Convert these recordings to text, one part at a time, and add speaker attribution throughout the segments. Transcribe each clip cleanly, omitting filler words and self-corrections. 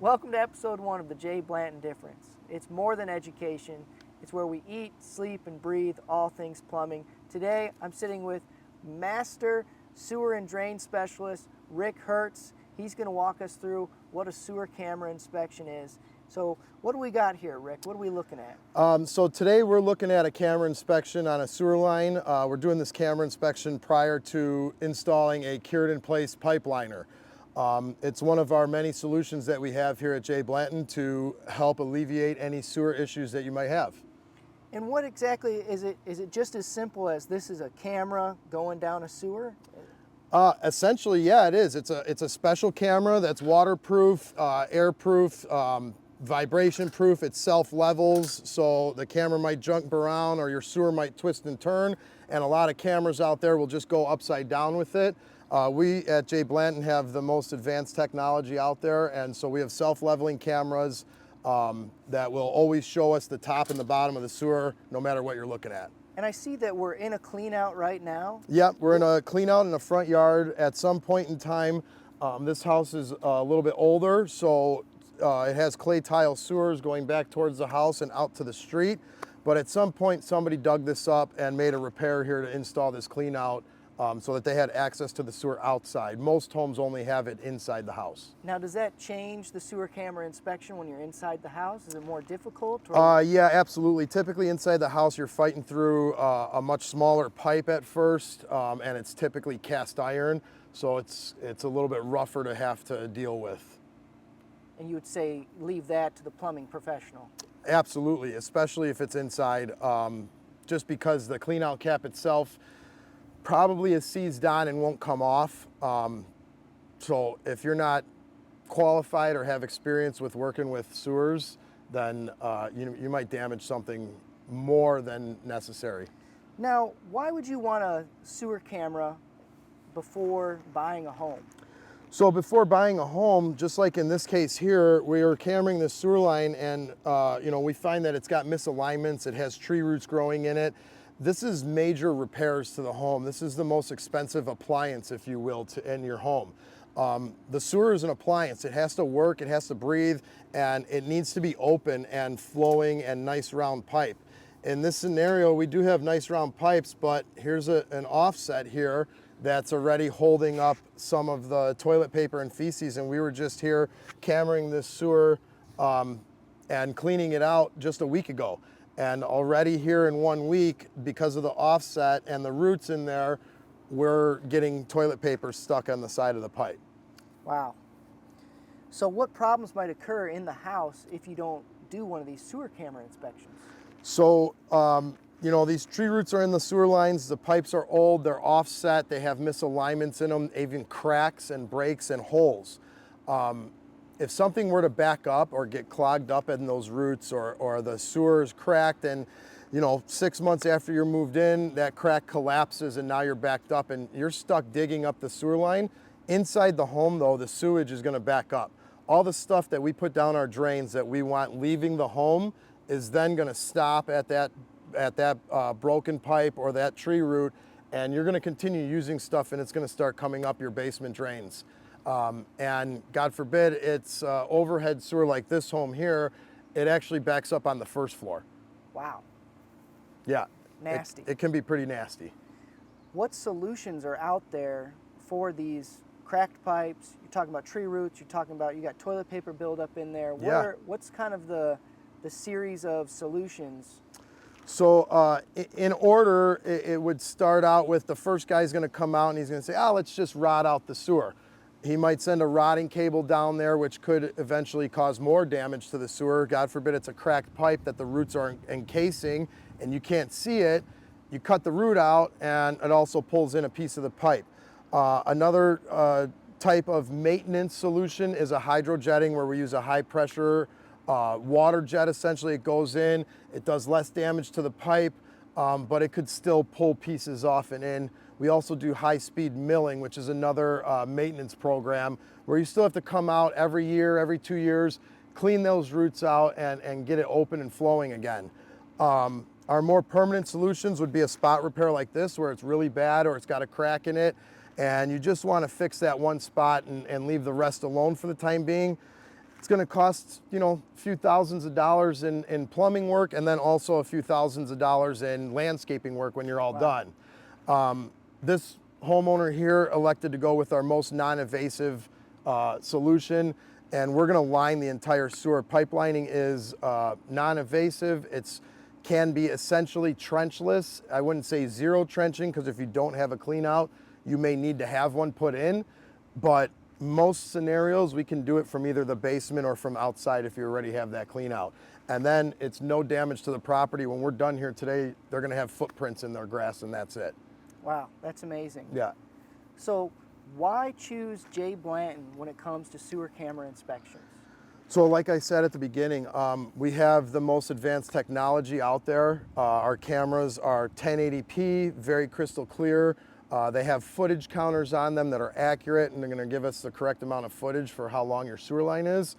Speaker 1: Welcome to episode 1 of the Jay Blanton Difference. It's more than education. It's where we eat, sleep, and breathe all things plumbing. Today, I'm sitting with Master Sewer and Drain Specialist Rick Hertz. He's going to walk us through what a sewer camera inspection is. So what do we got here, Rick? What are we looking at?
Speaker 2: So today we're looking at a camera inspection on a sewer line. We're doing this camera inspection prior to installing a cured in place pipe liner. It's one of our many solutions that we have here at Jay Blanton to help alleviate any sewer issues that you might have.
Speaker 1: And what exactly is it? Is it just as simple as this is a camera going down a sewer?
Speaker 2: Essentially, yeah, it is. It's a special camera that's waterproof, airproof, vibration proof. It self levels, so the camera might jump around or your sewer might twist and turn, and a lot of cameras out there will just go upside down with it. We at Jay Blanton have the most advanced technology out there, and so we have self-leveling cameras that will always show us the top and the bottom of the sewer no matter what you're looking at.
Speaker 1: And I see that we're in a clean out right now.
Speaker 2: Yep, we're in a clean out in the front yard. At some point in time, this house is a little bit older, so it has clay tile sewers going back towards the house and out to the street. But at some point, somebody dug this up and made a repair here to install this clean out so that they had access to the sewer outside. Most homes only have it inside the house.
Speaker 1: Now, does that change the sewer camera inspection when you're inside the house? Is it more difficult? Or?
Speaker 2: Yeah, absolutely. Typically inside the house, you're fighting through a much smaller pipe at first, and it's typically cast iron, so it's a little bit rougher to have to deal with.
Speaker 1: And you would say leave that to the plumbing professional?
Speaker 2: Absolutely, especially if it's inside, just because the clean out cap itself probably is seized on and won't come off. So if you're not qualified or have experience with working with sewers, then you might damage something more than necessary.
Speaker 1: Now, why would you want a sewer camera before buying a home?
Speaker 2: So before buying a home, just like in this case here, we are cameraing this sewer line, and we find that it's got misalignments, it has tree roots growing in it. This is major repairs to the home. This is the most expensive appliance, if you will, in your home. The sewer is an appliance. It has to work, it has to breathe, and it needs to be open and flowing and nice round pipe. In this scenario, we do have nice round pipes, but here's an offset here that's already holding up some of the toilet paper and feces, and we were just here cameraing this sewer and cleaning it out just a week ago. And already here in 1 week, because of the offset and the roots in there, we're getting toilet paper stuck on the side of the pipe.
Speaker 1: Wow. So what problems might occur in the house if you don't do one of these sewer camera inspections?
Speaker 2: So, these tree roots are in the sewer lines, the pipes are old, they're offset, they have misalignments in them, even cracks and breaks and holes. If something were to back up or get clogged up in those roots, or the sewer is cracked, and 6 months after you're moved in, that crack collapses and now you're backed up and you're stuck digging up the sewer line. Inside the home though, the sewage is gonna back up. All the stuff that we put down our drains that we want leaving the home is then gonna stop at that broken pipe or that tree root, and you're gonna continue using stuff and it's gonna start coming up your basement drains. And God forbid it's overhead sewer like this home here, it actually backs up on the first floor.
Speaker 1: Wow.
Speaker 2: Yeah.
Speaker 1: Nasty.
Speaker 2: It can be pretty nasty.
Speaker 1: What solutions are out there for these cracked pipes? You're talking about tree roots, you're talking about you got toilet paper buildup in there. What's kind of the series of solutions?
Speaker 2: So in order, it would start out with the first guy's gonna come out and he's gonna say, let's just rot out the sewer. He might send a rotting cable down there, which could eventually cause more damage to the sewer. God forbid it's a cracked pipe that the roots are encasing and you can't see it. You cut the root out and it also pulls in a piece of the pipe. Another type of maintenance solution is a hydrojetting, where we use a high pressure water jet. Essentially, it goes in, it does less damage to the pipe, but it could still pull pieces off and in. We also do high-speed milling, which is another maintenance program where you still have to come out every year, every 2 years, clean those roots out and get it open and flowing again. Our more permanent solutions would be a spot repair like this, where it's really bad or it's got a crack in it, and you just want to fix that one spot and leave the rest alone for the time being. It's going to cost, you know, a few thousands of dollars in plumbing work, and then also a few thousands of dollars in landscaping work when you're all done. This homeowner here elected to go with our most non-invasive solution, and we're going to line the entire sewer. Pipelining is non-invasive. It's can be essentially trenchless. I wouldn't say zero trenching, because if you don't have a clean out, you may need to have one put in, but most scenarios we can do it from either the basement or from outside if you already have that clean out. And then it's no damage to the property. When we're done here today, they're going to have footprints in their grass, and that's it.
Speaker 1: Wow, that's amazing.
Speaker 2: Yeah.
Speaker 1: So why choose J. Blanton when it comes to sewer camera inspections?
Speaker 2: So like I said at the beginning, we have the most advanced technology out there. Our cameras are 1080p, very crystal clear. They have footage counters on them that are accurate, and they're going to give us the correct amount of footage for how long your sewer line is.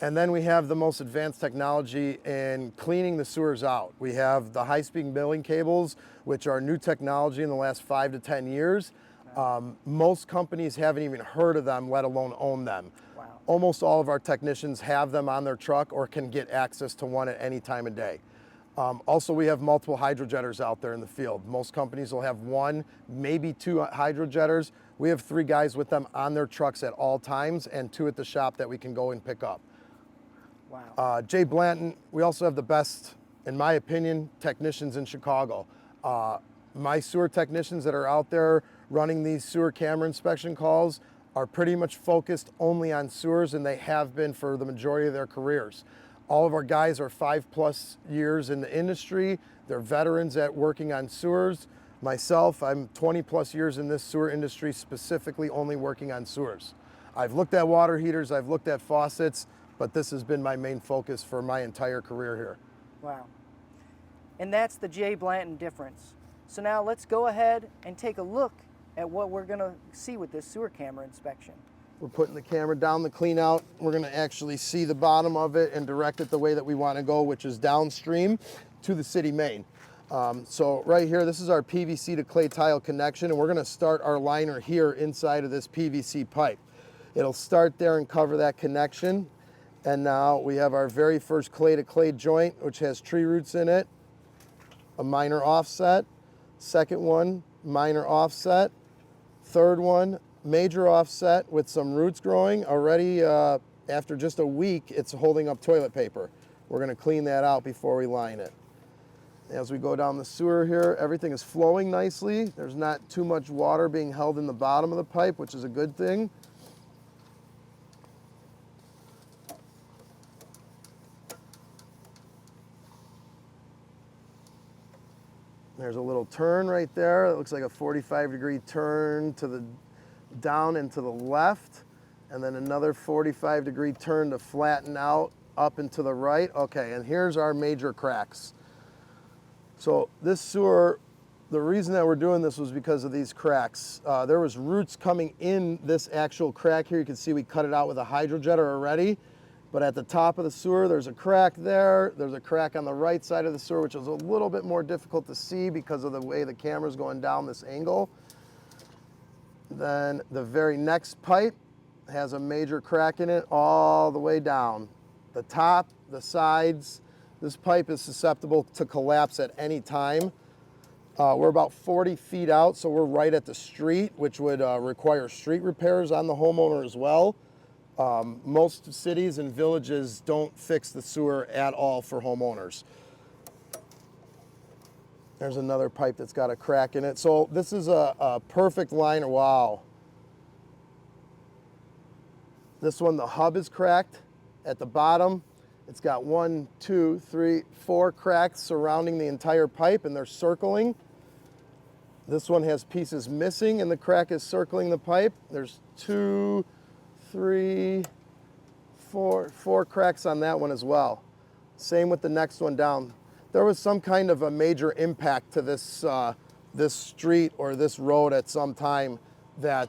Speaker 2: And then we have the most advanced technology in cleaning the sewers out. We have the high-speed milling cables, which are new technology in the last 5 to 10 years. Most companies haven't even heard of them, let alone own them.
Speaker 1: Wow.
Speaker 2: Almost all of our technicians have them on their truck or can get access to one at any time of day. Also, we have multiple hydrojetters out there in the field. Most companies will have 1, maybe 2 hydrojetters. We have 3 guys with them on their trucks at all times, and 2 at the shop that we can go and pick up.
Speaker 1: Wow.
Speaker 2: J. Blanton, we also have the best, in my opinion, technicians in Chicago. My sewer technicians that are out there running these sewer camera inspection calls are pretty much focused only on sewers, and they have been for the majority of their careers. All of our guys are 5+ years in the industry. They're veterans at working on sewers. Myself, I'm 20+ years in this sewer industry, specifically only working on sewers. I've looked at water heaters, I've looked at faucets, but this has been my main focus for my entire career here.
Speaker 1: Wow. And that's the J. Blanton difference. So now let's go ahead and take a look at what we're going to see with this sewer camera inspection.
Speaker 2: We're putting the camera down the clean out. We're going to actually see the bottom of it and direct it the way that we want to go, which is downstream to the city main. So right here, this is our PVC to clay tile connection, and we're going to start our liner here inside of this PVC pipe. It'll start there and cover that connection. And now we have our very first clay to clay joint, which has tree roots in it, a minor offset. Second one, minor offset. Third one, major offset with some roots growing. Already after just a week, it's holding up toilet paper. We're going to clean that out before we line it. As we go down the sewer here, everything is flowing nicely. There's not too much water being held in the bottom of the pipe, which is a good thing. There's a little turn right there. It looks like a 45-degree turn to the down and to the left, and then another 45-degree turn to flatten out up and to the right. Okay, and here's our major cracks. So this sewer, the reason that we're doing this was because of these cracks. There was roots coming in this actual crack here. You can see we cut it out with a hydrojetter already. But at the top of the sewer, there's a crack there. There's a crack on the right side of the sewer, which is a little bit more difficult to see because of the way the camera's going down this angle. Then the very next pipe has a major crack in it all the way down. The top, the sides, this pipe is susceptible to collapse at any time. We're about 40 feet out, so we're right at the street, which would require street repairs on the homeowner as well. Most cities and villages don't fix the sewer at all for homeowners. There's another pipe that's got a crack in it. So this is a perfect liner. Wow. This one, the hub is cracked at the bottom. It's got 1, 2, 3, 4 cracks surrounding the entire pipe, and they're circling. This one has pieces missing, and the crack is circling the pipe. There's 2, 3, 4 cracks on that one as well. Same with the next one down. There was some kind of a major impact to this this street or this road at some time that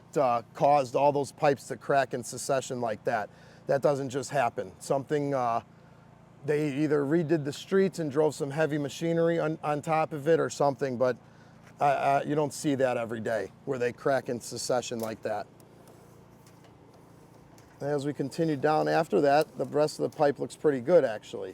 Speaker 2: caused all those pipes to crack in succession like that. That doesn't just happen. Something, they either redid the streets and drove some heavy machinery on top of it or something, but you don't see that every day where they crack in succession like that. As we continue down after that, the rest of the pipe looks pretty good actually.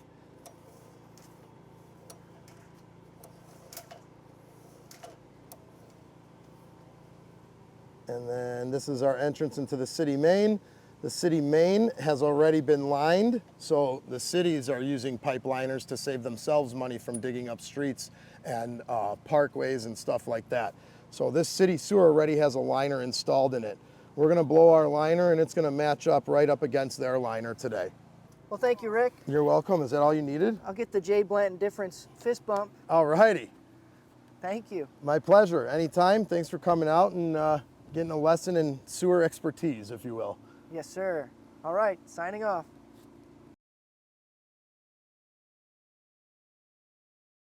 Speaker 2: And then this is our entrance into the city main. The city main has already been lined, so the cities are using pipe liners to save themselves money from digging up streets and parkways and stuff like that. So this city sewer already has a liner installed in it. We're gonna blow our liner and it's gonna match up right up against their liner today.
Speaker 1: Well, thank you, Rick.
Speaker 2: You're welcome. Is that all you needed?
Speaker 1: I'll get the J. Blanton difference fist bump.
Speaker 2: All righty.
Speaker 1: Thank you.
Speaker 2: My pleasure. Anytime. Thanks for coming out and getting a lesson in sewer expertise, if you will.
Speaker 1: Yes, sir. All right, signing off.